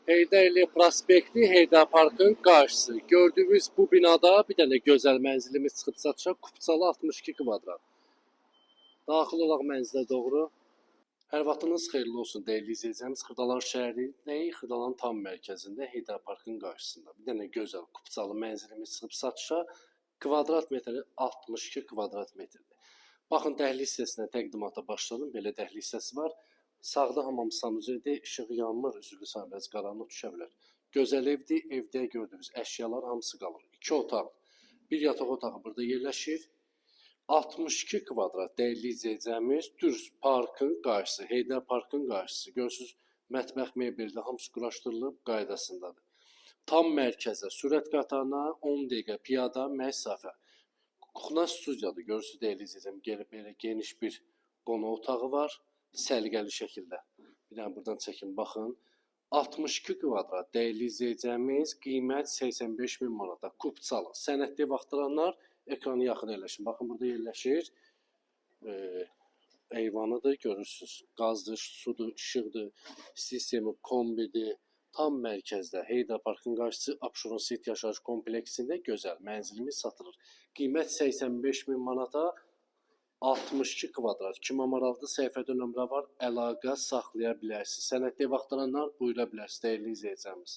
Heydərli prospekti, Heydər Parkın qarşısı. Gördüyünüz bu binada bir dənə gözəl mənzilimiz çıxıb satışa. Kupçalı 62 kvadrat. Daxil olaq mənzilə doğru. Hər vaxtınız xeyirli olsun dəyərli izləyicimiz. Xırdalan şəhəri, nəyi Xırdalan tam mərkəzində, Heydər Parkın qarşısında. Bir dənə gözəl kupçalı mənzilimiz çıxıb satışa. Kvadrat metri 62 kvadrat metrdir. Baxın, dəhliz hissəsinə təqdimata başladım. Belə dəhliz hissəsi var. Sağda hamam sanuzeldir, işıq yanmır, üzrlü biraz qaranlıq düşə bilər. Gözəl evdir, evdə gördüyünüz əşyalar hamısı qalır. 2 otaq, bir yataq otağı burada yerləşir. 62 kvadrat dəyərli izləyəcəyimiz düz parkın qarşısı, Heydər Parkın qarşısı. Görürsünüz, mətbəx mebeldə hamısı quraşdırılıb qaydasındadır. Tam mərkəzə, sürət qatarına 10 dəqiqə piyada məsafə. Kuxna studiyadır, görürsünüz dəyərli izləyəcəyim, belə geniş bir qonaq otağı var. Səliqəli şəkildə. Bir dənə buradan çəkin, baxın. 62 kvadrat dəyərli izləyəcəyimiz qiymət 85 min manata. Kupçalı. Sənədli vaxtıranlar ekranı yaxın yerləşin. Baxın, burada yerləşir. Eyvanıdır, görürsünüz. Qazdır, sudur, işıqdır, sistemi, kombidir. Tam mərkəzdə Heydər Parkın qarşısı Abşeron City yaşayış kompleksində gözəl mənzilimiz satılır. Qiymət 85 min manata. 62 kvadrat. Kimə maraqlıdır, səhifədə nömrə var, əlaqə saxlaya bilərsiniz. Sənədli vaxtlananlar buyura bilərsiniz, dəyərli izləyəcəyimiz.